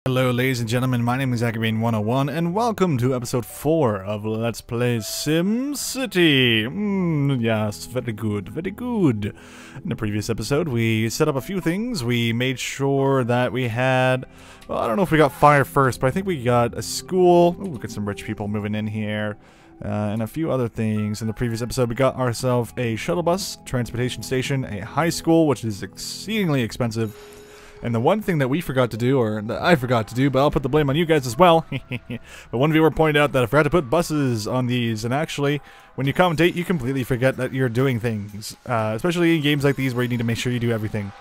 Hello ladies and gentlemen, my name is Ackerman101 and welcome to episode 4 of Let's Play SimCity. Yes, very good, very good. In the previous episode we set up a few things. We made sure that we had, well, I don't know if we got fire first, but I think we got a school. Ooh, we got some rich people moving in here. And a few other things. In the previous episode we got ourselves a shuttle bus, transportation station, a high school, which is exceedingly expensive. And the one thing that we forgot to do, or that I forgot to do, but I'll put the blame on you guys as well. But one viewer pointed out that I forgot to put buses on these, and actually, when you commentate, you completely forget that you're doing things. Especially in games like these where you need to make sure you do everything.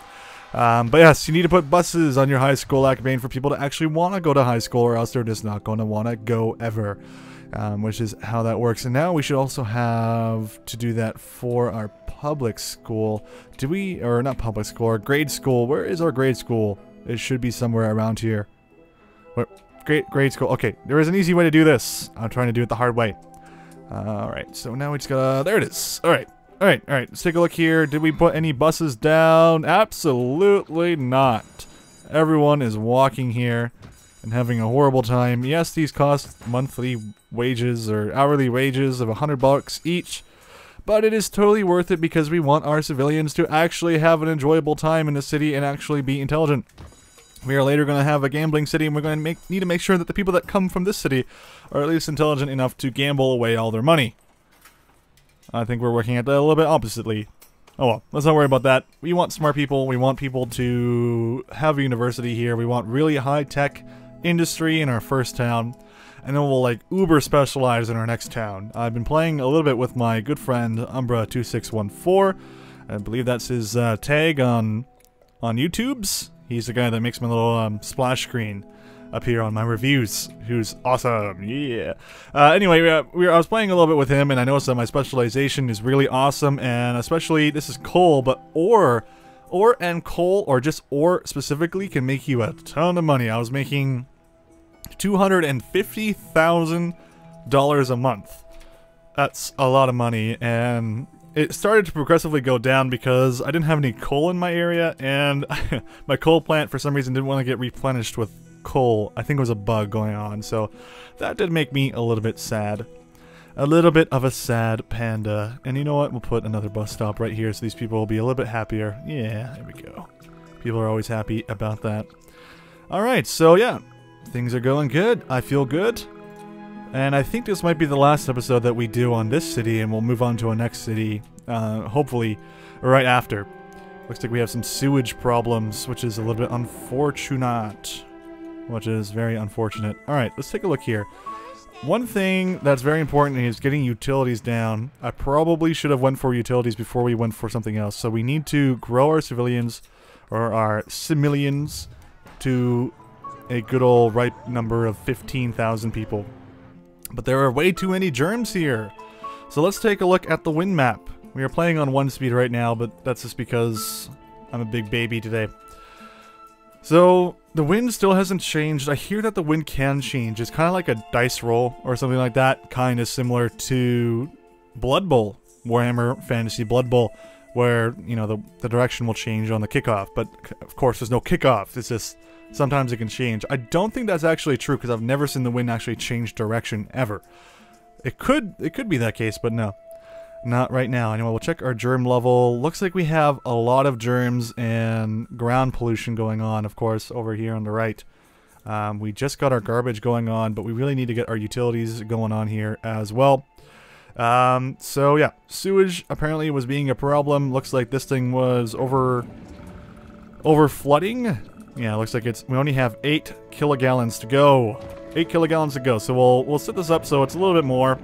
But yes, you need to put buses on your high school, Ackerman, for people to actually want to go to high school, or else they're just not going to want to go ever. Which is how that works. And now we should also have to do that for our public school. Do we? Or not public school, our grade school. Where is our grade school? It should be somewhere around here. What? Grade school. Okay, there is an easy way to do this. I'm trying to do it the hard way. Alright, so now we just gotta... There it is. Alright. Alright. Let's take a look here. Did we put any buses down? Absolutely not. Everyone is walking here and having a horrible time. Yes, these cost monthly wages or hourly wages of $100 each, but it is totally worth it because we want our civilians to actually have an enjoyable time in the city and actually be intelligent. We are later going to have a gambling city, and we're going to need to make sure that the people that come from this city are at least intelligent enough to gamble away all their money. I think we're working at that a little bit oppositely. Oh well, let's not worry about that. We want smart people. We want people to have a university here. We want really high-tech industry in our first town, and then we'll like uber specialize in our next town. I've been playing a little bit with my good friend Umbra2614. I believe that's his tag on YouTube's. He's the guy that makes my little splash screen up here on my reviews, who's awesome. Yeah. Anyway, I was playing a little bit with him, and I noticed that my specialization is really awesome, and especially this is coal, but ore and coal, or just ore specifically, can make you a ton of money. I was making $250,000 a month. That's a lot of money, and it started to progressively go down because I didn't have any coal in my area, and my coal plant for some reason didn't want to get replenished with coal. I think it was a bug going on, so that did make me a little bit sad. A little bit of a sad panda. And you know what? We'll put another bus stop right here so these people will be a little bit happier. Yeah, there we go. People are always happy about that. Alright, so yeah. Things are going good. I feel good. And I think this might be the last episode that we do on this city, and we'll move on to our next city, hopefully right after. Looks like we have some sewage problems, which is a little bit unfortunate. Which is very unfortunate. Alright, let's take a look here. One thing that's very important is getting utilities down. I probably should have went for utilities before we went for something else. So we need to grow our civilians, or our similians, to a good old right number of 15,000 people. But there are way too many germs here. So let's take a look at the wind map. We are playing on 1 speed right now, but that's just because I'm a big baby today. So, the wind still hasn't changed. I hear that the wind can change. It's kind of like a dice roll or something like that. Kind of similar to Blood Bowl, Warhammer Fantasy Blood Bowl, where, you know, the direction will change on the kickoff. But, of course, there's no kickoff. It's just, sometimes it can change. I don't think that's actually true, because I've never seen the wind actually change direction, ever. It could be that case, but no. Not right now. Anyway, we'll check our germ level. Looks like we have a lot of germs and ground pollution going on, of course, over here on the right. We just got our garbage going on, but we really need to get our utilities going on here as well. So yeah, sewage apparently was being a problem. Looks like this thing was over flooding. Yeah, looks like we only have 8 kilogallons to go. 8 kilogallons to go. So we'll set this up so it's a little bit more.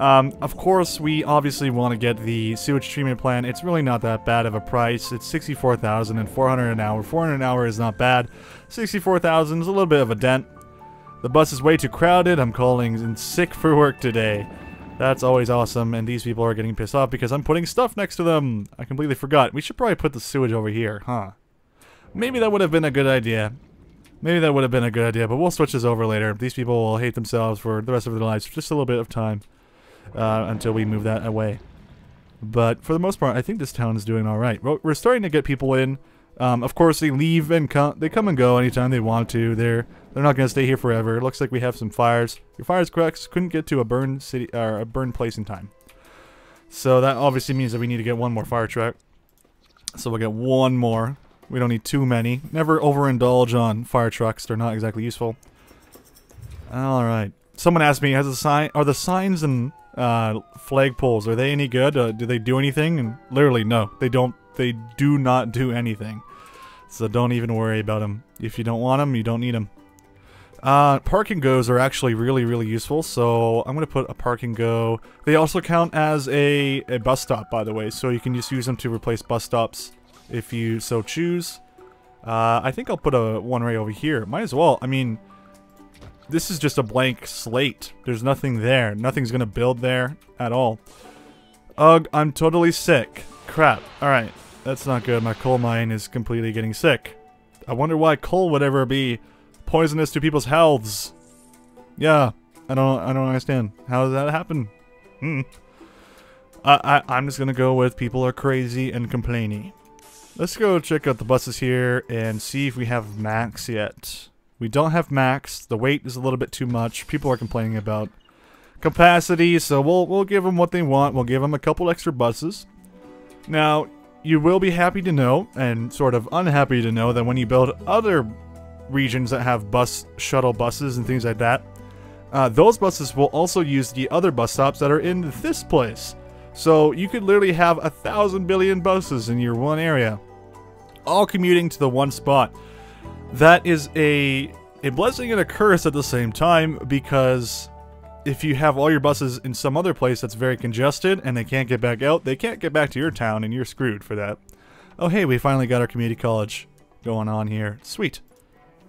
Of course, we obviously want to get the sewage treatment plant. It's really not that bad of a price. It's $64,400 an hour. $400 an hour is not bad. $64,000 is a little bit of a dent. The bus is way too crowded. I'm calling in sick for work today. That's always awesome, and these people are getting pissed off because I'm putting stuff next to them. I completely forgot. We should probably put the sewage over here, huh? Maybe that would have been a good idea. Maybe that would have been a good idea, but we'll switch this over later. These people will hate themselves for the rest of their lives for just a little bit of time. Until we move that away. But for the most part, I think this town is doing alright. We're starting to get people in. Of course, they leave and they come and go anytime they want to. They're They're not going to stay here forever. It looks like we have some fires. Your fires couldn't get to a burned city or a burned place in time. So that obviously means that we need to get one more fire truck. So we'll get one more. We don't need too many. Never overindulge on fire trucks. They're not exactly useful. All right. Someone asked me, are the signs and flagpoles, are they any good? Do they do anything? And literally, no. They don't. They do not do anything. So don't even worry about them. If you don't want them, you don't need them. Park and goes are actually really, really useful, so I'm going to put a park and go. They also count as a bus stop, by the way, so you can just use them to replace bus stops if you so choose. I think I'll put one right over here. Might as well. I mean, this is just a blank slate. There's nothing there. Nothing's going to build there at all. Ugh, I'm totally sick. Crap. Alright, that's not good. My coal mine is completely getting sick. I wonder why coal would ever be poisonous to people's healths. Yeah, I don't understand. How does that happen? I'm just gonna go with people are crazy and complaining. Let's go check out the buses here and see if we have max yet. We don't have max. The weight is a little bit too much. People are complaining about capacity, so we'll give them what they want. We'll give them a couple extra buses. Now, you will be happy to know, and sort of unhappy to know, that when you build other regions that have shuttle buses and things like that, those buses will also use the other bus stops that are in this place. So you could literally have 1,000 billion buses in your one area, all commuting to the one spot. That is a blessing and a curse at the same time, because if you have all your buses in some other place that's very congested and they can't get back out, they can't get back to your town and you're screwed for that. Oh hey, we finally got our community college going on here. Sweet.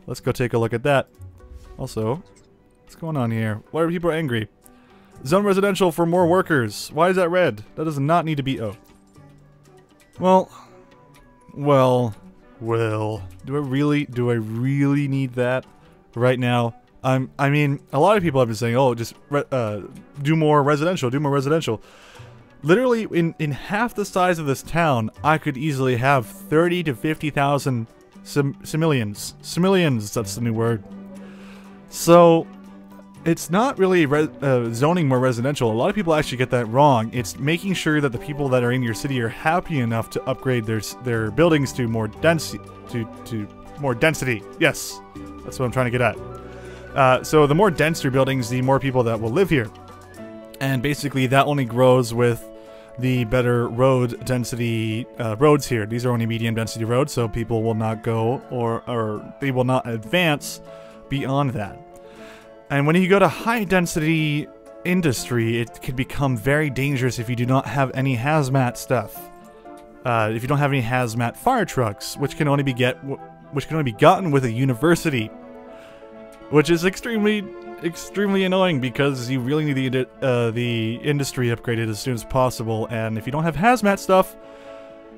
Let's go take a look at that. Also, what's going on here? Why are people angry? Zone residential for more workers. Why is that red? That does not need to be... Oh. Well. Do I really need that right now? I mean, a lot of people have been saying, oh, just do more residential. Literally, in half the size of this town, I could easily have 30 to 50,000 Simillions. Simillions, that's the new word. So, it's not really zoning more residential. A lot of people actually get that wrong. It's making sure that the people that are in your city are happy enough to upgrade their buildings to more density. To more density. Yes, that's what I'm trying to get at. So the more dense your buildings, the more people that will live here. And basically that only grows with the better road density roads here. These are only medium density roads, so people will not go or they will not advance beyond that. And when you go to high density industry, it can become very dangerous if you do not have any hazmat stuff. If you don't have any hazmat fire trucks, which can only be gotten with a university, which is extremely annoying because you really need the industry upgraded as soon as possible. And if you don't have hazmat stuff,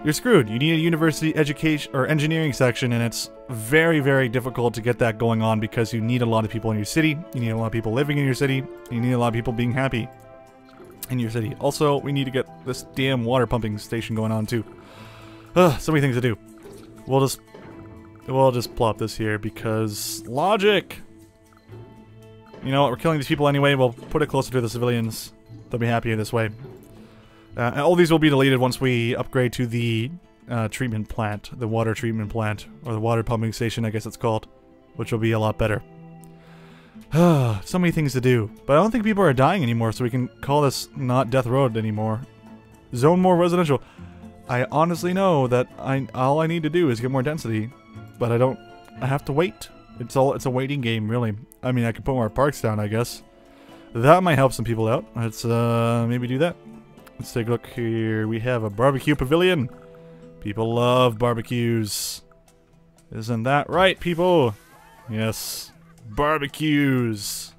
you're screwed. You need a university education or engineering section, and it's very, very difficult to get that going on because you need a lot of people in your city. You need a lot of people living in your city. You need a lot of people being happy in your city. Also, we need to get this damn water pumping station going on too. So many things to do. We'll just plop this here because logic. You know what? We're killing these people anyway. We'll put it closer to the civilians. They'll be happier this way. And all these will be deleted once we upgrade to the treatment plant, the water treatment plant, or the water pumping station, I guess it's called, which will be a lot better. So many things to do, but I don't think people are dying anymore, so we can call this not Death Road anymore. Zone more residential. I honestly know that all I need to do is get more density, but I have to wait. It's a waiting game, really. I mean, I could put more parks down, I guess. That might help some people out. Let's maybe do that. Let's take a look here. We have a barbecue pavilion. People love barbecues. Isn't that right, people? Yes. Barbecues.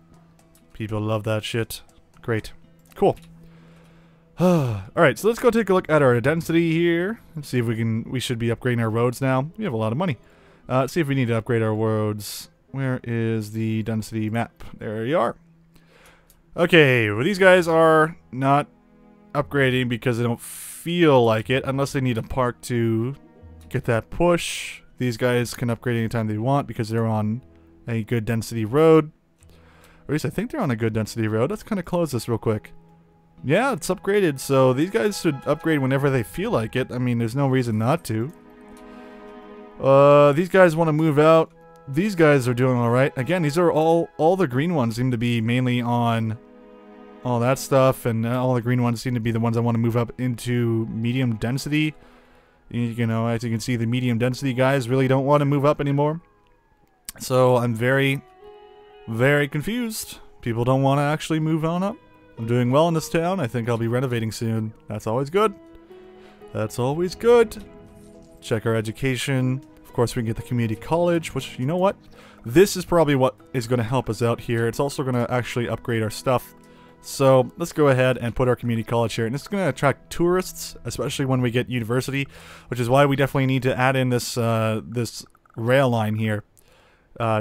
People love that shit. Great. Cool. Alright, so let's go take a look at our density here. Let's see if we should be upgrading our roads now. We have a lot of money. Let's see if we need to upgrade our roads. Where is the density map? There you are. Okay, well these guys are not upgrading because they don't feel like it, unless they need a park to get that push. These guys can upgrade anytime they want because they're on a good density road. Or at least I think they're on a good density road. Let's kind of close this real quick. Yeah, it's upgraded, so these guys should upgrade whenever they feel like it. I mean, there's no reason not to. These guys want to move out. These guys are doing alright. Again, these are all the green ones seem to be mainly on all that stuff, and all the green ones seem to be the ones I want to move up into medium density. You know, as you can see, the medium density guys really don't want to move up anymore. So I'm very, very confused. People don't want to actually move on up. I'm doing well in this town. I think I'll be renovating soon. That's always good. That's always good. Check our education. Of course, we can get the community college, which, you know what? This is probably what is going to help us out here. It's also going to actually upgrade our stuff. So let's go ahead and put our community college here. And it's going to attract tourists, especially when we get university, which is why we definitely need to add in this, this rail line here.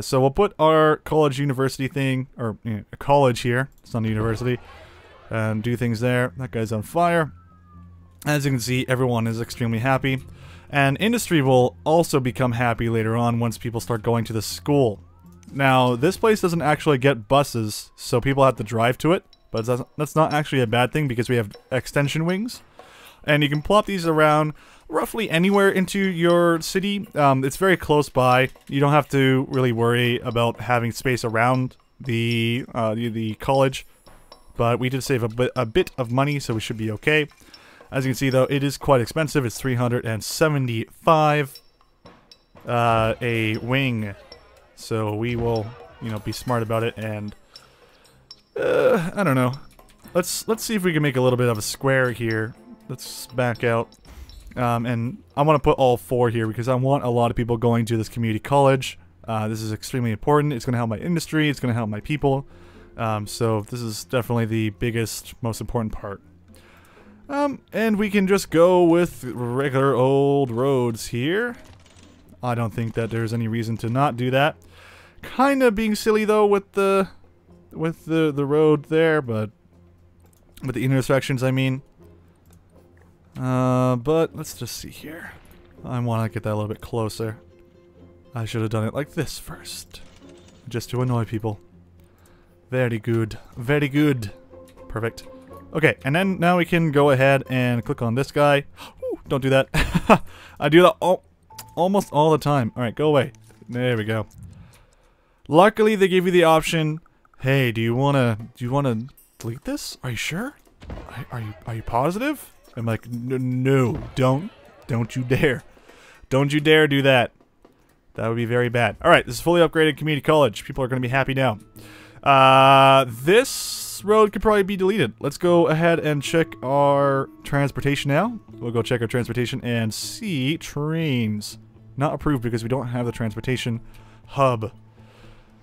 So we'll put our college university thing, or a college here. It's not a university. And do things there. That guy's on fire. As you can see, everyone is extremely happy. And industry will also become happy later on once people start going to the school. Now, this place doesn't actually get buses, so people have to drive to it. But that's not actually a bad thing because we have extension wings. And you can plop these around roughly anywhere into your city. It's very close by. You don't have to really worry about having space around the college. But we did save a bit of money, so we should be okay. As you can see, though, it is quite expensive. It's 375 a wing. So we will, you know, be smart about it. And I don't know. Let's see if we can make a little bit of a square here. Let's back out. And I want to put all 4 here because I want a lot of people going to this community college. This is extremely important. It's going to help my industry. It's going to help my people. So this is definitely the biggest, most important part. And we can just go with regular old roads here. I don't think that there's any reason to not do that. Kind of being silly though with the road there, but with the intersections, I mean. But let's just see here. I want to get that a little bit closer. I should have done it like this first, just to annoy people. Very good. Very good. Perfect. Okay, and then now we can go ahead and click on this guy. Ooh, don't do that. I do that almost all the time. Alright, go away. There we go. Luckily, they give you the option, hey, do you wanna delete this? Are you sure? Are you positive? I'm like, no, don't you dare. Don't you dare do that. That would be very bad. Alright, this is fully upgraded community college. People are gonna be happy now. This road could probably be deleted. Let's go ahead and check our transportation now. We'll go check our transportation and see trains. Not approved because we don't have the transportation hub.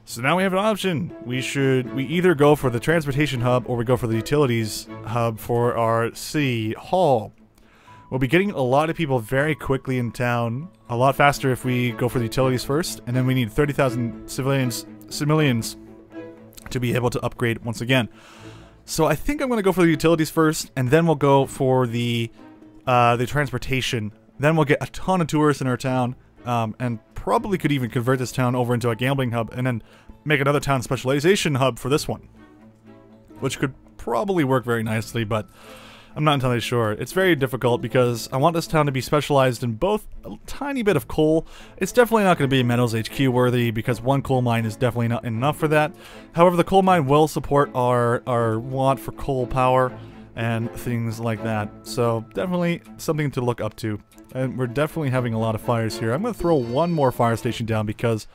So now we have an option. We either go for the transportation hub or we go for the utilities hub for our city hall. We'll be getting a lot of people very quickly in town. A lot faster if we go for the utilities first. And then we need 30,000 civilians to be able to upgrade once again. So I think I'm going to go for the utilities first, and then we'll go for the transportation. Then we'll get a ton of tourists in our town, and probably could even convert this town over into a gambling hub, and then make another town specialization hub for this one. Which could probably work very nicely, but I'm not entirely sure. It's very difficult because I want this town to be specialized in both a tiny bit of coal. It's definitely not going to be metals HQ worthy because one coal mine is definitely not enough for that. However, the coal mine will support our want for coal power and things like that. So definitely something to look up to. And we're definitely having a lot of fires here. I'm going to throw one more fire station down because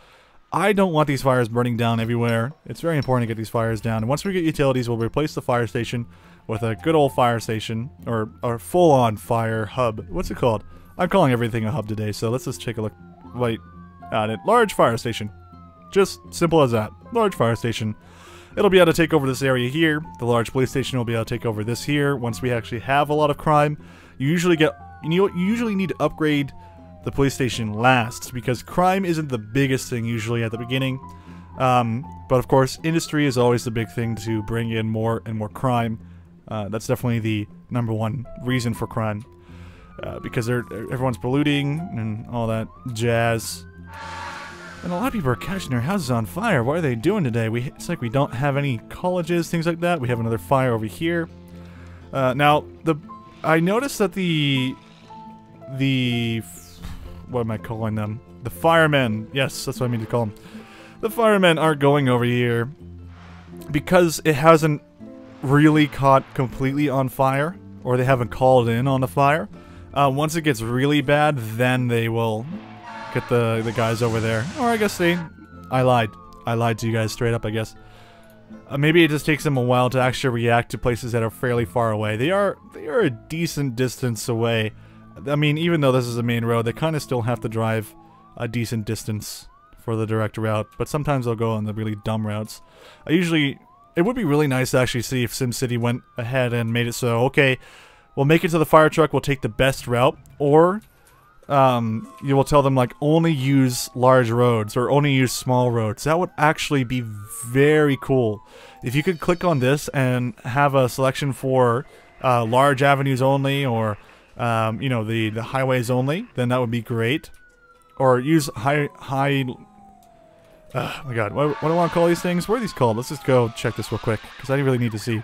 I don't want these fires burning down everywhere. It's very important to get these fires down. And once we get utilities, we'll replace the fire station with a good old fire station, or full-on fire hub. What's it called? I'm calling everything a hub today, so let's just take a look right at it. Large fire station. Just simple as that. Large fire station. It'll be able to take over this area here. The large police station will be able to take over this here. Once we actually have a lot of crime, you usually need to upgrade the police station last, because crime isn't the biggest thing usually at the beginning. But of course, industry is always the big thing to bring in more and more crime. That's definitely the #1 reason for crime, because everyone's polluting and all that jazz. And a lot of people are catching their houses on fire. What are they doing today? It's like we don't have any colleges, things like that. We have another fire over here. Now, I noticed that what am I calling them? The firemen. Yes, that's what I mean to call them. The firemen aren't going over here because it hasn't really caught completely on fire, or they haven't called in on the fire. Once it gets really bad, then they will get the guys over there. Or I guess I lied. I lied to you guys straight up, I guess. Maybe it just takes them a while to actually react to places that are fairly far away. They are a decent distance away. I mean, even though this is a main road, they kind of still have to drive a decent distance for the direct route. But sometimes they'll go on the really dumb routes. It would be really nice to actually see if SimCity went ahead and made it so, okay, we'll make it to the fire truck, we'll take the best route, or you will tell them, like, only use large roads, or only use small roads. That would actually be very cool. If you could click on this and have a selection for large avenues only, or, you know, the highways only, then that would be great. Or use oh my god, what do I want to call these things? What are these called? Let's just go check this real quick, because I really need to see.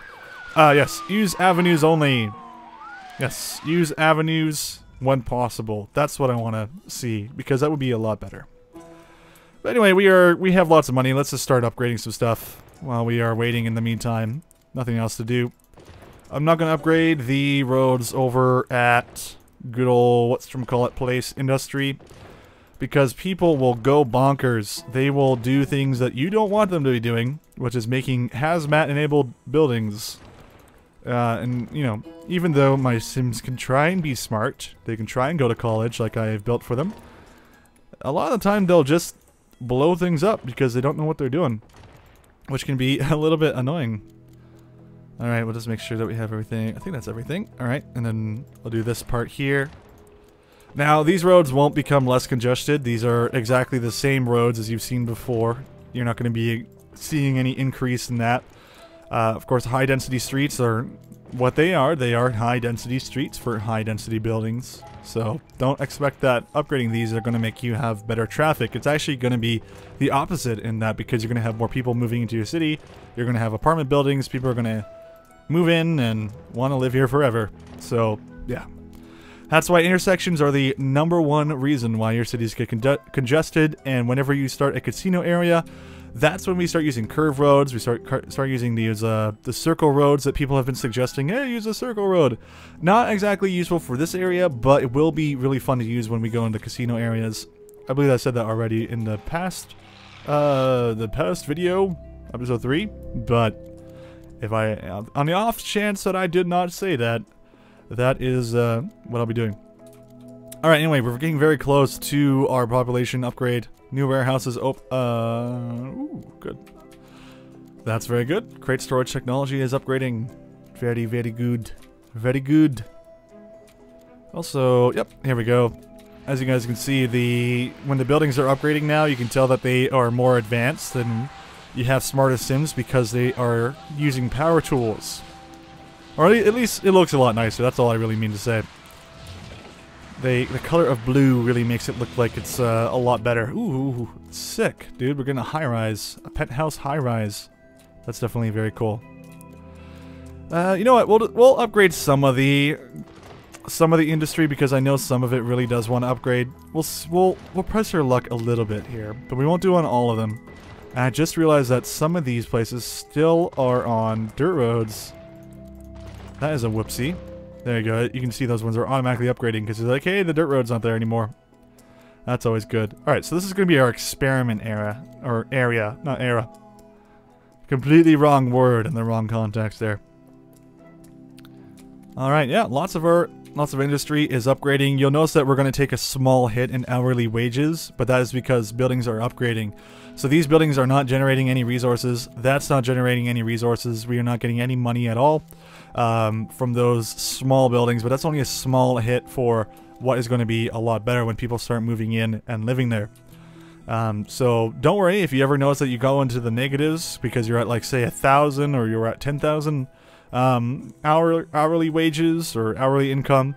Yes, use avenues only. Yes, use avenues when possible. That's what I want to see, because that would be a lot better. But anyway, we have lots of money. Let's just start upgrading some stuff while we are waiting in the meantime. Nothing else to do. I'm not going to upgrade the roads over at good old, whatchamacallit place, Industry, because people will go bonkers. They will do things that you don't want them to be doing, which is making hazmat-enabled buildings. And, you know, even though my Sims can try and be smart, they can try and go to college like I have built for them, a lot of the time they'll just blow things up because they don't know what they're doing, which can be a little bit annoying. Alright, we'll just make sure that we have everything. I think that's everything. Alright, and then we'll do this part here. Now, these roads won't become less congested. These are exactly the same roads as you've seen before. You're not going to be seeing any increase in that. Of course, high-density streets are what they are. They are high-density streets for high-density buildings. So, don't expect that upgrading these are going to make you have better traffic. It's actually going to be the opposite in that, because you're going to have more people moving into your city. You're going to have apartment buildings. People are going to move in and want to live here forever. So, yeah. That's why intersections are the #1 reason why your cities get congested, and whenever you start a casino area, that's when we start using curve roads. We start using these the circle roads that people have been suggesting. Hey, use a circle road. Not exactly useful for this area, but it will be really fun to use when we go into casino areas. I believe I said that already in the past video, episode 3. But if on the off chance that I did not say that, that is what I'll be doing. Alright, anyway, we're getting very close to our population upgrade. New warehouses ooh, good. That's very good. Crate storage technology is upgrading. Very, very good. Very good. Also, yep, here we go. As you guys can see, when the buildings are upgrading now, you can tell that they are more advanced than you have smarter Sims, because they are using power tools. Or at least it looks a lot nicer, that's all I really mean to say. The color of blue really makes it look like it's a lot better. Ooh, sick, dude. We're getting a high-rise. A penthouse high-rise. That's definitely very cool. You know what? We'll upgrade some of the industry, because I know some of it really does want to upgrade. We'll press our luck a little bit here, but we won't do on all of them. And I just realized that some of these places still are on dirt roads. That is a whoopsie. There you go. You can see those ones are automatically upgrading because they're like, hey, the dirt road's not there anymore. That's always good. Alright, so this is going to be our experiment era. Or area, not era. Completely wrong word in the wrong context there. Alright, yeah, lots of industry is upgrading. You'll notice that we're going to take a small hit in hourly wages, but that is because buildings are upgrading. So these buildings are not generating any resources. That's not generating any resources. We are not getting any money at all from those small buildings, but that's only a small hit for what is going to be a lot better when people start moving in and living there. So don't worry if you ever notice that you go into the negatives because you're at, like, say 1,000 or you're at 10,000 hourly wages or hourly income.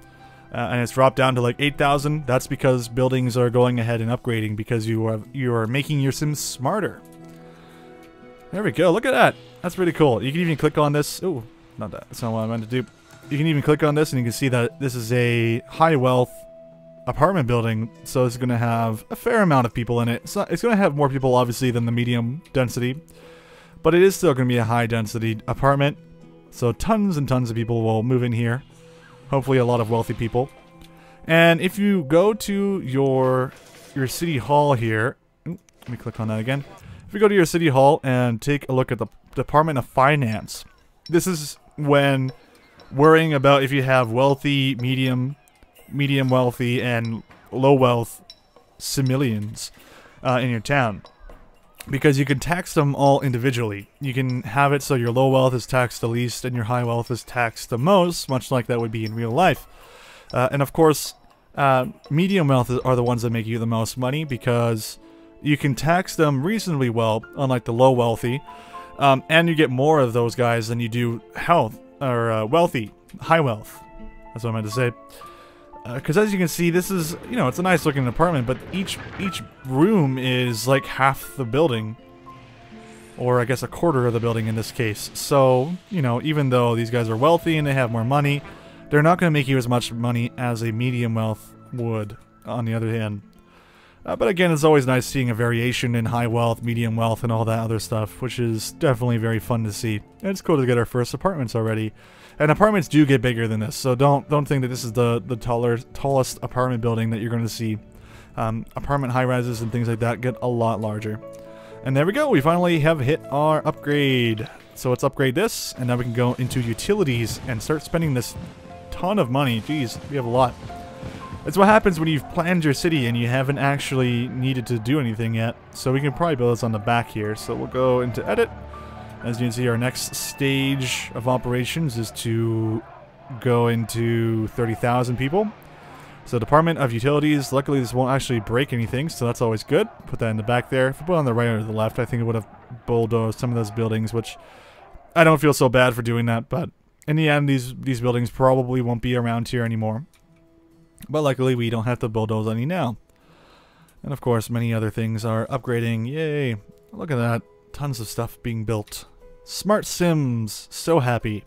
and it's dropped down to like 8,000. That's because buildings are going ahead and upgrading because you are making your Sims smarter. There we go. Look at that. That's pretty cool. You can even click on this. Oh, not that. That's not what I meant to do. You can even click on this and you can see that this is a high wealth apartment building. So it's going to have a fair amount of people in it. It's going to have more people obviously than the medium density, but it is still going to be a high density apartment. So tons and tons of people will move in here. Hopefully a lot of wealthy people. And if you go to your city hall here, let me click on that again. If you go to your city hall and take a look at the Department of Finance, this is when worrying about if you have wealthy, medium wealthy, and low wealth civilians in your town. Because you can tax them all individually. You can have it so your low wealth is taxed the least and your high wealth is taxed the most, much like that would be in real life. And of course, medium wealth are the ones that make you the most money because you can tax them reasonably well, unlike the low wealthy. And you get more of those guys than you do wealthy, high wealth. That's what I meant to say. Because as you can see, this is, you know, it's a nice looking apartment, but each room is like half the building. Or I guess a quarter of the building in this case. So, you know, even though these guys are wealthy and they have more money, they're not going to make you as much money as a medium wealth would, on the other hand. But again, it's always nice seeing a variation in high wealth, medium wealth, and all that other stuff, which is definitely very fun to see. And it's cool to get our first apartments already. And apartments do get bigger than this, so don't think that this is the tallest apartment building that you're going to see. Apartment high-rises and things like that get a lot larger. And there we go, we finally have hit our upgrade. So let's upgrade this, and now we can go into utilities and start spending this ton of money. Jeez, we have a lot. That's what happens when you've planned your city and you haven't actually needed to do anything yet. So we can probably build this on the back here. So we'll go into edit. As you can see, our next stage of operations is to go into 30,000 people. So Department of Utilities, luckily this won't actually break anything, so that's always good. Put that in the back there. If we put it on the right or the left, I think it would have bulldozed some of those buildings, which I don't feel so bad for doing that, but in the end, these buildings probably won't be around here anymore. But luckily, we don't have to bulldoze any now. And of course, many other things are upgrading. Yay! Look at that. Tons of stuff being built. Smart Sims. So happy.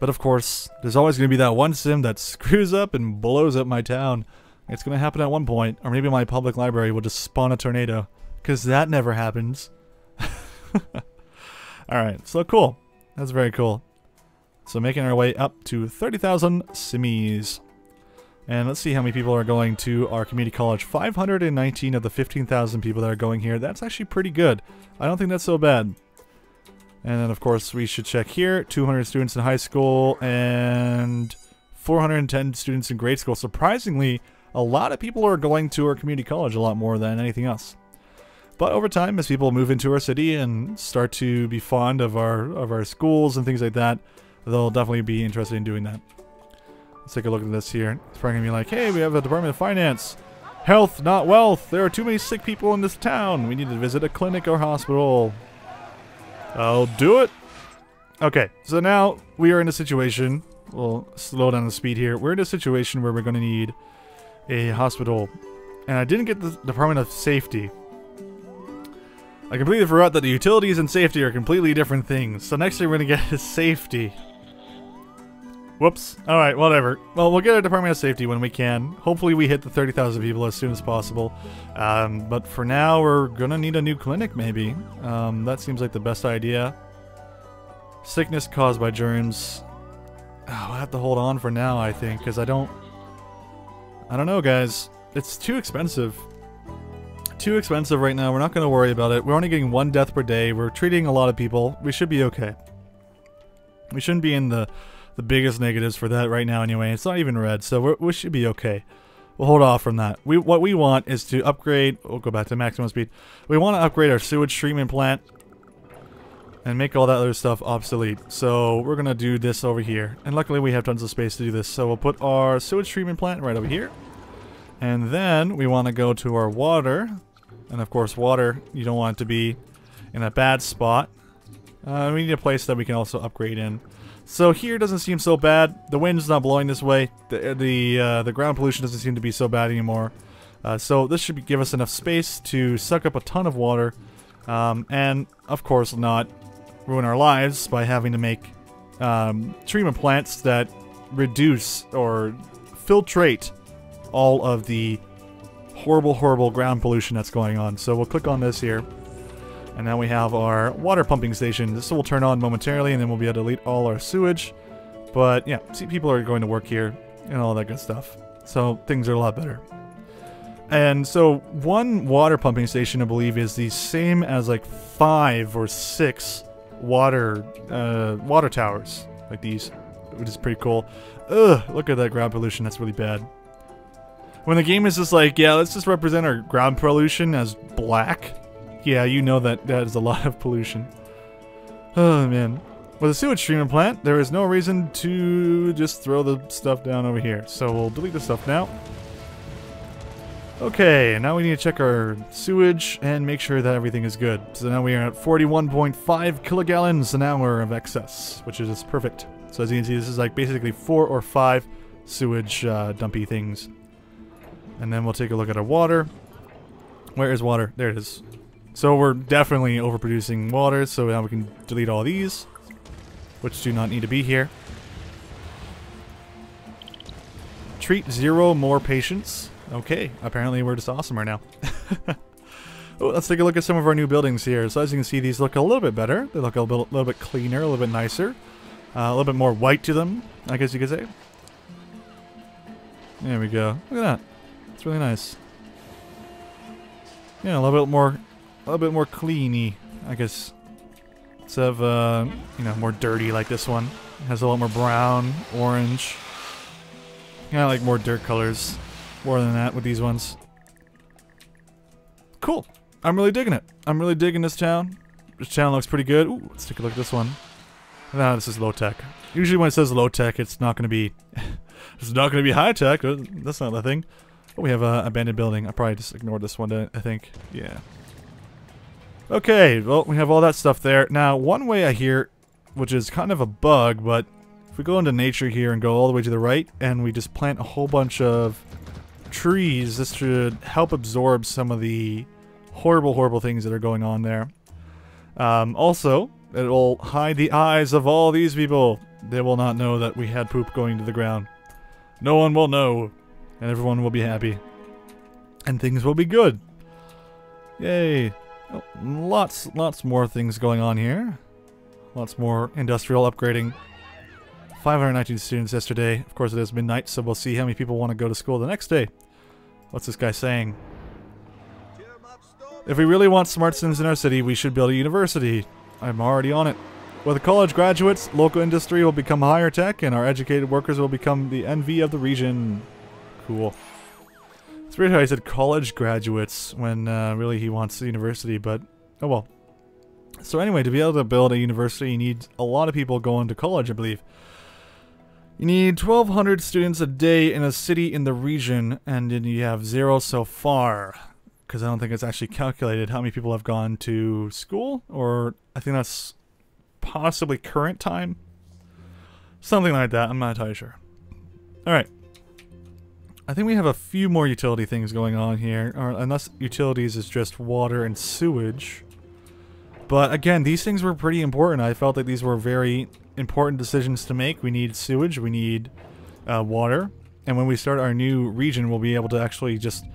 But of course, there's always going to be that one sim that screws up and blows up my town. It's going to happen at one point. Or maybe my public library will just spawn a tornado. Because that never happens. Alright, so cool. That's very cool. So making our way up to 30,000 simmies. And let's see how many people are going to our community college. 519 of the 15,000 people that are going here. That's actually pretty good. I don't think that's so bad. And then, of course, we should check here. 200 students in high school and 410 students in grade school. Surprisingly, a lot of people are going to our community college a lot more than anything else. But over time, as people move into our city and start to be fond of our schools and things like that, they'll definitely be interested in doing that. Let's take a look at this here. It's probably going to be like, hey, we have a Department of Finance. Health, not wealth. There are too many sick people in this town. We need to visit a clinic or hospital. I'll do it. Okay, so now we are in a situation. We'll slow down the speed here. We're in a situation where we're going to need a hospital. And I didn't get the Department of Safety. I completely forgot that the utilities and safety are completely different things. So next thing we're going to get is safety. Whoops. Alright, whatever. Well, we'll get a Department of Safety when we can. Hopefully we hit the 30,000 people as soon as possible. But for now, we're gonna need a new clinic, maybe. That seems like the best idea. Sickness caused by germs. Oh, we'll have to hold on for now, I think, because I don't know, guys. It's too expensive. Too expensive right now. We're not gonna worry about it. We're only getting 1 death per day. We're treating a lot of people. We should be okay. We shouldn't be in the biggest negatives for that right now anyway. It's not even red, so we should be okay. We'll hold off from that. What we want is to upgrade. We'll go back to maximum speed. We want to upgrade our sewage treatment plant and make all that other stuff obsolete. So we're gonna do this over here, and luckily we have tons of space to do this. So we'll put our sewage treatment plant right over here, and then we want to go to our water. And of course, water, you don't want it to be in a bad spot. We need a place that we can also upgrade in. So here doesn't seem so bad. The wind's not blowing this way. The ground pollution doesn't seem to be so bad anymore. So this should give us enough space to suck up a ton of water, and of course not ruin our lives by having to make treatment plants that reduce or filtrate all of the horrible ground pollution that's going on. So we'll click on this here. And now we have our water pumping station. This will turn on momentarily, and then we'll be able to delete all our sewage. But yeah, see, people are going to work here and all that good stuff. So things are a lot better. And so one water pumping station, I believe, is the same as like 5 or 6 water towers like these, which is pretty cool. Ugh, look at that ground pollution. That's really bad. When the game is just like, yeah, let's just represent our ground pollution as black. Yeah, you know that is a lot of pollution. Oh, man. With a sewage treatment plant, there is no reason to just throw the stuff down over here. So we'll delete the stuff now. Okay, now we need to check our sewage and make sure that everything is good. So now we are at 41.5 kilogallons an hour of excess, which is just perfect. So as you can see, this is like basically 4 or 5 sewage dumpy things. And then we'll take a look at our water. Where is water? There it is. So we're definitely overproducing water, so now we can delete all these, which do not need to be here. Treat 0 more patients. Okay, apparently we're just awesomer now. Oh, let's take a look at some of our new buildings here. So as you can see, these look a little bit better. They look a little bit cleaner, a little bit nicer. A little bit more white to them, I guess you could say. There we go. Look at that. It's really nice. Yeah, a little bit more cleany, I guess. Instead of, you know, more dirty like this one. It has a lot more brown, orange. Yeah, I like more dirt colors. More than that with these ones. Cool. I'm really digging it. I'm really digging this town. This town looks pretty good. Ooh, let's take a look at this one. Nah, this is low tech. Usually when it says low tech, it's not going to be... it's not going to be high tech. That's not the thing. Oh, we have an abandoned building. I probably just ignored this one, I think. Yeah. Okay, well, we have all that stuff there. Now, one way I hear, which is kind of a bug, but if we go into nature here and go all the way to the right, and we just plant a whole bunch of trees, this should help absorb some of the horrible things that are going on there. Also, it will hide the eyes of all these people. They will not know that we had poop going to the ground. No one will know, and everyone will be happy. And things will be good. Yay. Oh, lots more things going on here. Lots more industrial upgrading. 519 students yesterday. Of course, it is midnight, so we'll see how many people want to go to school the next day. What's this guy saying? If we really want smart sims in our city, we should build a university. I'm already on it. With the college graduates, local industry will become higher tech, and our educated workers will become the envy of the region. Cool. It's weird how he said college graduates when really he wants a university, but oh well. So anyway, to be able to build a university, you need a lot of people going to college, I believe. You need 1,200 students a day in a city in the region, and then you have 0 so far. Because I don't think it's actually calculated how many people have gone to school, or I think that's possibly current time. Something like that, I'm not entirely sure. Alright. I think we have a few more utility things going on here, or unless utilities is just water and sewage. But again, these things were pretty important. I felt that these were very important decisions to make. We need sewage, we need water, and when we start our new region, we'll be able to actually just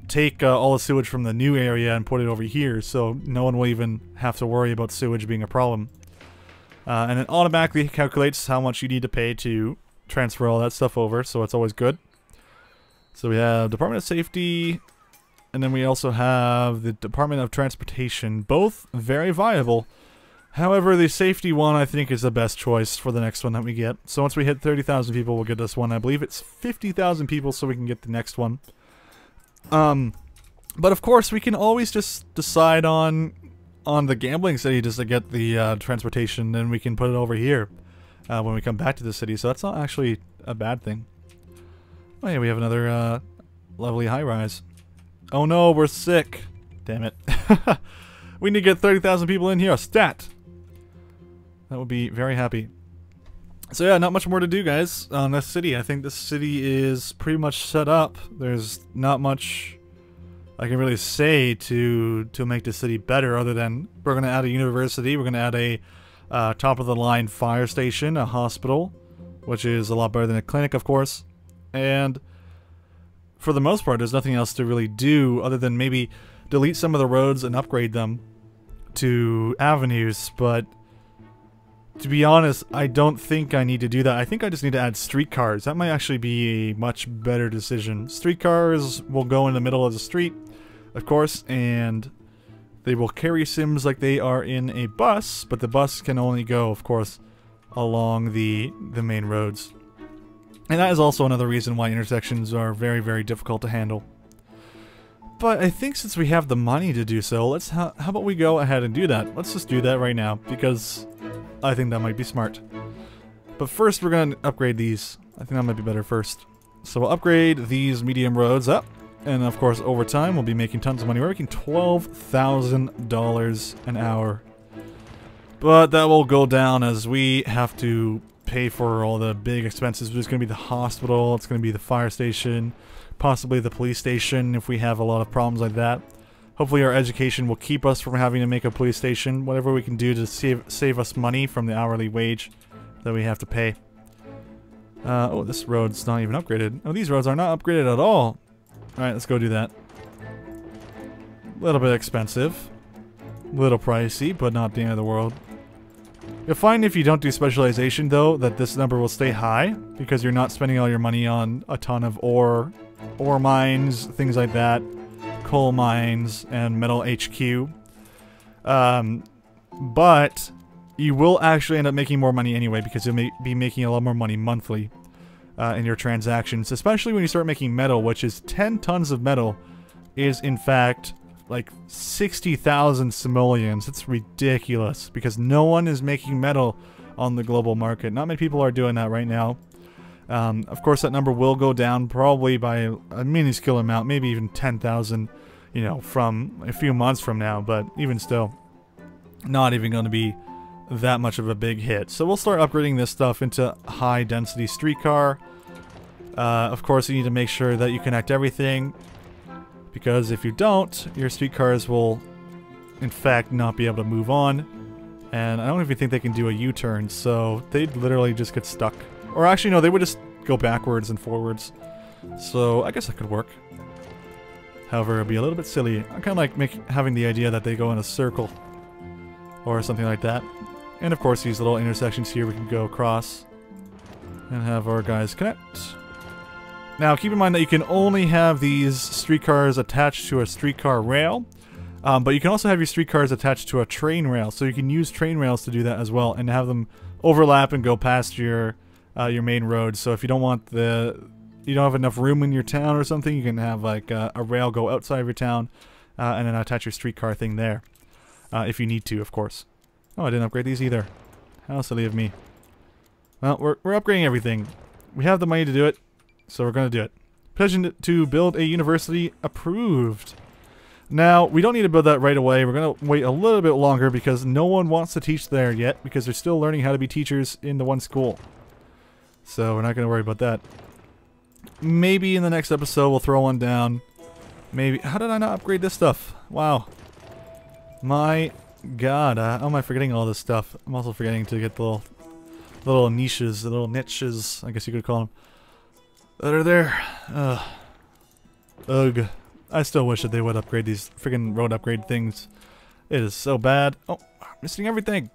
take all the sewage from the new area and put it over here, so no one will even have to worry about sewage being a problem. And it automatically calculates how much you need to pay to transfer all that stuff over, so it's always good. So we have Department of Safety, and then we also have the Department of Transportation, both very viable. However, the safety one, I think, is the best choice for the next one that we get. So once we hit 30,000 people, we'll get this one. I believe it's 50,000 people, so we can get the next one. But of course, we can always just decide on the gambling city just to get the transportation, and we can put it over here when we come back to the city. So that's not actually a bad thing. Oh yeah, we have another lovely high-rise. Oh no, we're sick. Damn it. We need to get 30,000 people in here. Stat! That would be very happy. So yeah, not much more to do, guys, on this city. I think this city is pretty much set up. There's not much I can really say to make the city better, other than we're going to add a university, we're going to add a top-of-the-line fire station, a hospital, which is a lot better than a clinic, of course. And for the most part, there's nothing else to really do other than maybe delete some of the roads and upgrade them to avenues, but to be honest, I don't think I need to do that. I think I just need to add streetcars. That might actually be a much better decision. Streetcars will go in the middle of the street, of course, and they will carry Sims like they are in a bus, but the bus can only go, of course, along the main roads. And that is also another reason why intersections are very, very difficult to handle. But I think since we have the money to do so, how about we go ahead and do that? Let's just do that right now, because I think that might be smart. But first we're going to upgrade these. I think that might be better first. So we'll upgrade these medium roads up. And of course over time we'll be making tons of money. We're making $12,000 an hour. But that will go down as we have to pay for all the big expenses. There's going to be the hospital, it's going to be the fire station, possibly the police station if we have a lot of problems like that. Hopefully our education will keep us from having to make a police station. Whatever we can do to save us money from the hourly wage that we have to pay. Oh, this road's not even upgraded. Oh, these roads are not upgraded at all. Alright, let's go do that. A little bit expensive. A little pricey, but not the end of the world. You'll find if you don't do specialization, though, that this number will stay high, because you're not spending all your money on a ton of ore mines, things like that, coal mines, and metal HQ. But you will actually end up making more money anyway, because you'll be making a lot more money monthly in your transactions, especially when you start making metal, which is 10 tons of metal is, in fact, like 60,000 simoleons. It's ridiculous because no one is making metal on the global market. Not many people are doing that right now. Of course, that number will go down probably by a minuscule amount, maybe even 10,000, you know, from a few months from now, but even still, not even going to be that much of a big hit. So we'll start upgrading this stuff into high density streetcar. Of course, you need to make sure that you connect everything, because if you don't, your streetcars will, in fact, not be able to move on. And I don't even think they can do a U-turn, so they'd literally just get stuck. Or actually, no, they would just go backwards and forwards. So I guess that could work. However, it'd be a little bit silly. I kind of like having the idea that they go in a circle or something like that. And of course, these little intersections here we can go across and have our guys connect. Now, keep in mind that you can only have these streetcars attached to a streetcar rail, but you can also have your streetcars attached to a train rail, so you can use train rails to do that as well, and have them overlap and go past your main road. So if you don't want you don't have enough room in your town or something, you can have like a rail go outside of your town, and then attach your streetcar thing there, if you need to, of course. Oh, I didn't upgrade these either. How silly of me. Well, we're upgrading everything. We have the money to do it. So we're going to do it. Petition to build a university approved. Now, we don't need to build that right away. We're going to wait a little bit longer because no one wants to teach there yet, because they're still learning how to be teachers in the one school. So we're not going to worry about that. Maybe in the next episode we'll throw one down. Maybe. How did I not upgrade this stuff? Wow. My god. How am I forgetting all this stuff? I'm also forgetting to get the little niches, the little niches, I guess you could call them, that are there. Ugh. I still wish that they would upgrade these freaking road upgrade things. It is so bad. Oh, missing everything.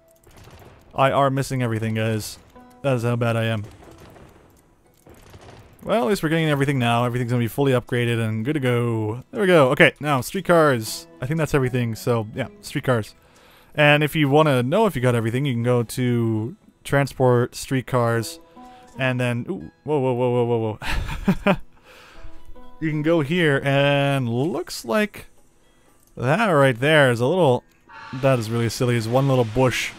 I are missing everything, guys. That is how bad I am. Well, at least we're getting everything now. Everything's gonna be fully upgraded and good to go. There we go. Okay, now streetcars. I think that's everything. So yeah, streetcars. And if you want to know if you got everything, you can go to transport streetcars. And then, ooh, whoa. You can go here, and looks like that right there is a little, that is really silly, is one little bush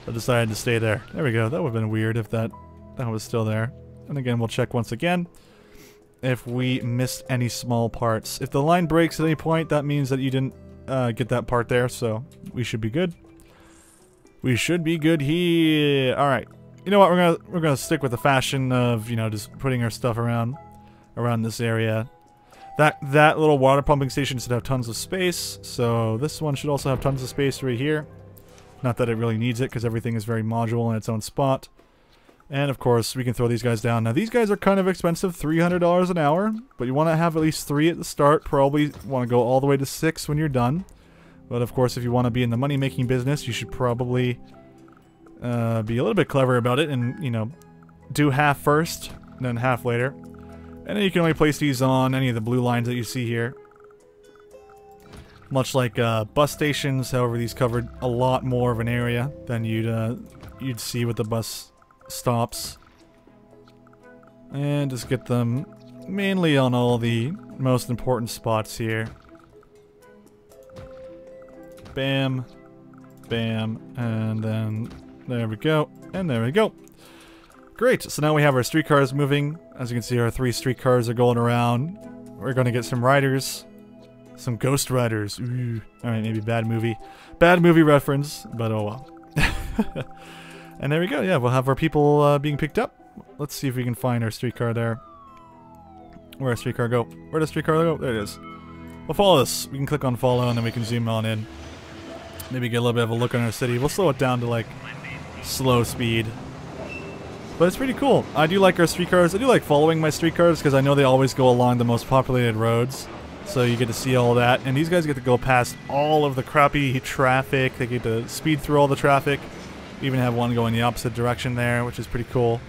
that decided to stay there. There we go, that would have been weird if that was still there. And again, we'll check once again if we missed any small parts. If the line breaks at any point, that means that you didn't get that part there, so we should be good. We should be good here. Alright. you know what? We're gonna stick with the fashion of, you know, just putting our stuff around this area. That little water pumping station should have tons of space, so this one should also have tons of space right here. Not that it really needs it, because everything is very modular in its own spot. And of course, we can throw these guys down. Now, these guys are kind of expensive, $300 an hour, but you want to have at least 3 at the start. Probably want to go all the way to 6 when you're done. But of course, if you want to be in the money-making business, you should probably be a little bit clever about it and, you know, do half first, then half later. And then you can only place these on any of the blue lines that you see here. Much like bus stations, however, these covered a lot more of an area than you'd see with the bus stops. And just get them mainly on all the most important spots here. Bam, bam, and then there we go, and there we go. Great, so now we have our streetcars moving. As you can see, our 3 streetcars are going around. We're going to get some riders. Some ghost riders. Ooh. Alright, maybe bad movie. Bad movie reference, but oh well. And there we go, yeah, we'll have our people being picked up. Let's see if we can find our streetcar there. Where'd our streetcar go? Where'd the streetcar go? There it is. We'll follow this. We can click on follow and then we can zoom on in. Maybe get a little bit of a look on our city. We'll slow it down to like slow speed. But it's pretty cool. I do like our streetcars. I do like following my streetcars because I know they always go along the most populated roads. So you get to see all that. And these guys get to go past all of the crappy traffic. They get to speed through all the traffic. Even have one go in the opposite direction there, which is pretty cool.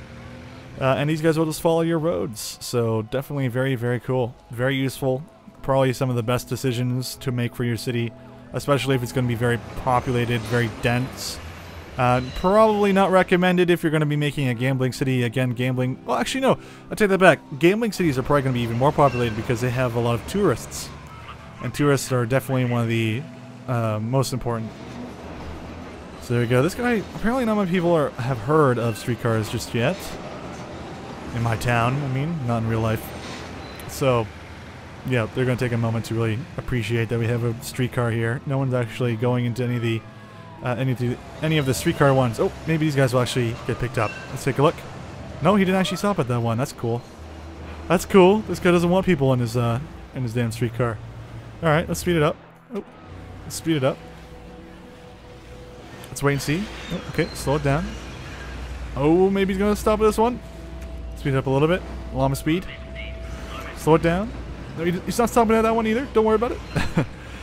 And these guys will just follow your roads. So definitely very, very cool. Very useful. Probably some of the best decisions to make for your city. Especially if it's going to be very populated, very dense. Probably not recommended if you're going to be making a gambling city. Again, gambling... Well, actually, no. I take that back. Gambling cities are probably going to be even more populated because they have a lot of tourists. And tourists are definitely one of the most important. So there we go. This guy... Apparently not many people have heard of streetcars just yet. In my town, I mean. Not in real life. So... Yeah, they're going to take a moment to really appreciate that we have a streetcar here. No one's actually going into any of the streetcar ones. Oh, maybe these guys will actually get picked up. Let's take a look. No, he didn't actually stop at that one. That's cool. That's cool. This guy doesn't want people in his damn streetcar. All right, let's speed it up. Oh, let's speed it up. Let's wait and see. Oh, okay, slow it down. Oh, maybe he's going to stop at this one. Speed it up a little bit. Llama speed. Slow it down. No, he's not stopping at that one either. Don't worry about it.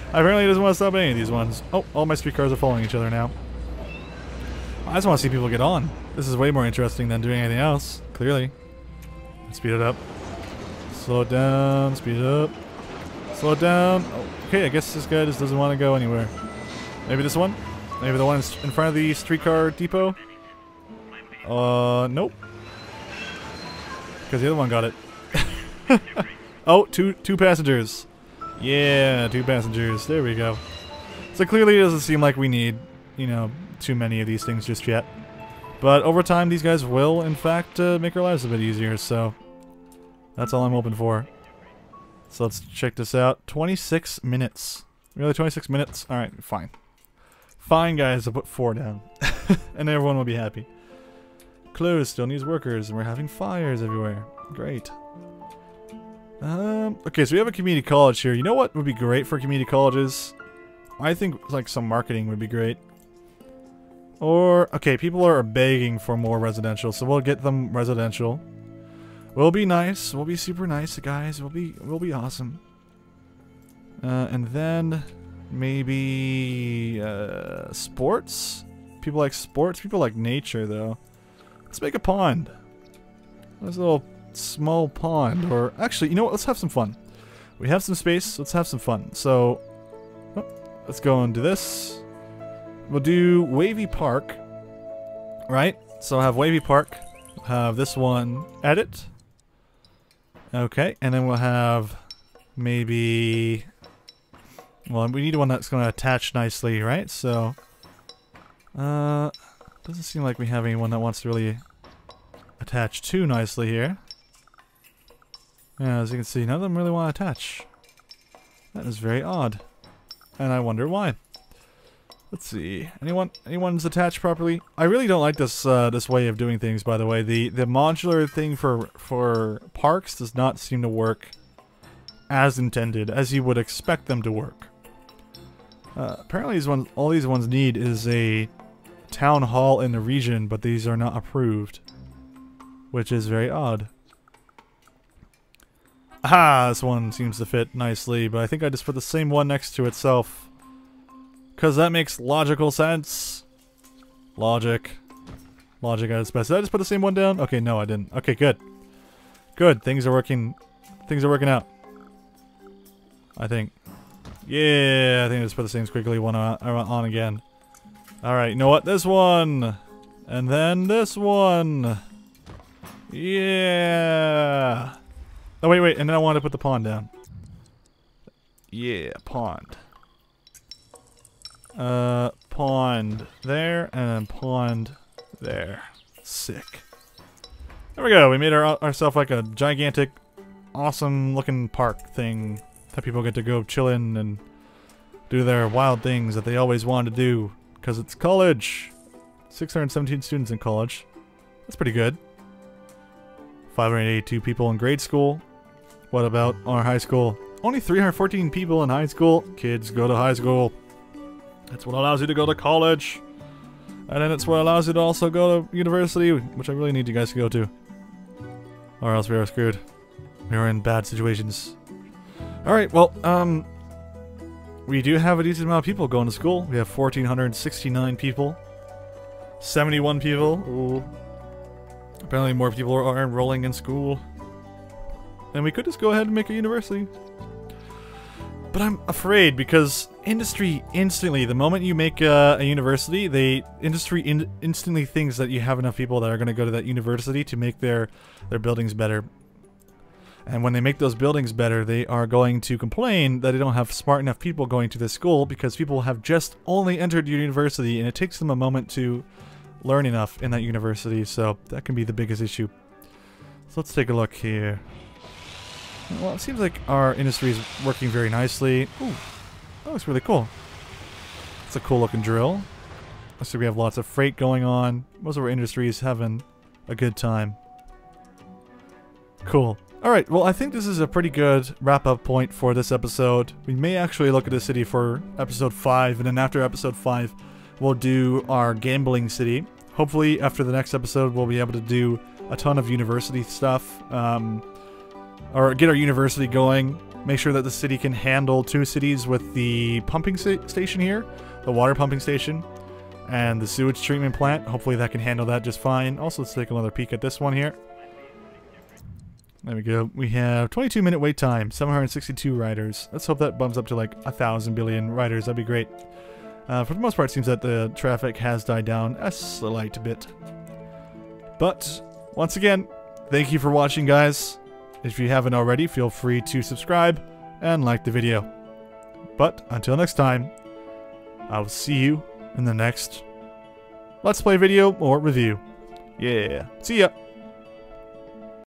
Apparently he doesn't want to stop at any of these ones. Oh, all my streetcars are following each other now. I just want to see people get on. This is way more interesting than doing anything else, clearly. Let's speed it up. Slow it down. Speed it up. Slow it down. Oh, okay, I guess this guy just doesn't want to go anywhere. Maybe this one? Maybe the one in front of the streetcar depot? Nope. Because the other one got it. Oh, two passengers. Yeah, 2 passengers. There we go. So clearly it doesn't seem like we need, you know, too many of these things just yet. But over time, these guys will, in fact, make our lives a bit easier, so that's all I'm hoping for. So let's check this out. 26 minutes. Really, 26 minutes? Alright, fine. Fine, guys, I'll put 4 down. And everyone will be happy. Closed, still needs workers, and we're having fires everywhere. Great. Okay, so we have a community college here. You know what would be great for community colleges? I think, like, some marketing would be great. Or, okay, people are begging for more residential, so we'll get them residential. We'll be nice. We'll be super nice, guys. We'll be awesome. And then, maybe, sports? People like sports? People like nature, though. Let's make a pond. There's a little small pond, or actually, you know what? Let's have some fun. We have some space. Let's have some fun. So, oh, let's go and do this. We'll do Wavy Park, right? So I'll have Wavy Park. We'll have this one edit. Okay, and then we'll have maybe. Well, we need one that's going to attach nicely, right? So, doesn't seem like we have anyone that wants to really attach too nicely here. Yeah, as you can see, none of them really want to attach. That is very odd. And I wonder why. Let's see. Anyone's attached properly? I really don't like this this way of doing things, by the way. The modular thing for parks does not seem to work as intended, as you would expect them to work. Apparently all these ones need is a town hall in the region, but these are not approved, which is very odd. Aha! This one seems to fit nicely, but I think I just put the same one next to itself. Because that makes logical sense. Logic at its best. Did I just put the same one down? Okay, no, I didn't. Okay, good. Good. Things are working out. I think. Yeah, I think I just put the same squiggly one on again. Alright, you know what? This one! And then this one! Yeah! Oh, wait, and then I wanted to put the pond down. Yeah, pond. Pond there, and then pond there. Sick. There we go, we made ourselves like a gigantic, awesome looking park thing that people get to go chill in and do their wild things that they always wanted to do. Because it's college! 617 students in college. That's pretty good. 582 people in grade school. What about our high school? Only 314 people in high school. Kids go to high school. That's what allows you to go to college. And then it's what allows you to also go to university, which I really need you guys to go to. Or else we are screwed. We are in bad situations. Alright, well, we do have a decent amount of people going to school. We have 1,469 people. 71 people. Ooh. Apparently more people are enrolling in school. And we could just go ahead and make a university. But I'm afraid because industry instantly, the moment you make a university, industry instantly thinks that you have enough people that are going to go to that university to make their buildings better. And when they make those buildings better, they are going to complain that they don't have smart enough people going to this school because people have just only entered university and it takes them a moment to learn enough in that university. So that can be the biggest issue. So let's take a look here. Well, it seems like our industry is working very nicely. Ooh, that looks really cool. It's a cool looking drill. Looks like we have lots of freight going on. Most of our industry is having a good time. Cool. Alright, well I think this is a pretty good wrap-up point for this episode. We may actually look at the city for episode 5, and then after episode 5, we'll do our gambling city. Hopefully after the next episode we'll be able to do a ton of university stuff. Or get our university going, make sure that the city can handle 2 cities with the pumping station here, the water pumping station, and the sewage treatment plant. Hopefully that can handle that just fine. Also, let's take another peek at this one here. There we go. We have 22-minute wait time, 762 riders. Let's hope that bumps up to like 1,000 billion riders. That'd be great. For the most part, it seems that the traffic has died down a slight bit. But, once again, thank you for watching, guys. If you haven't already, feel free to subscribe and like the video. But until next time, I will see you in the next Let's Play video or review. Yeah, see ya!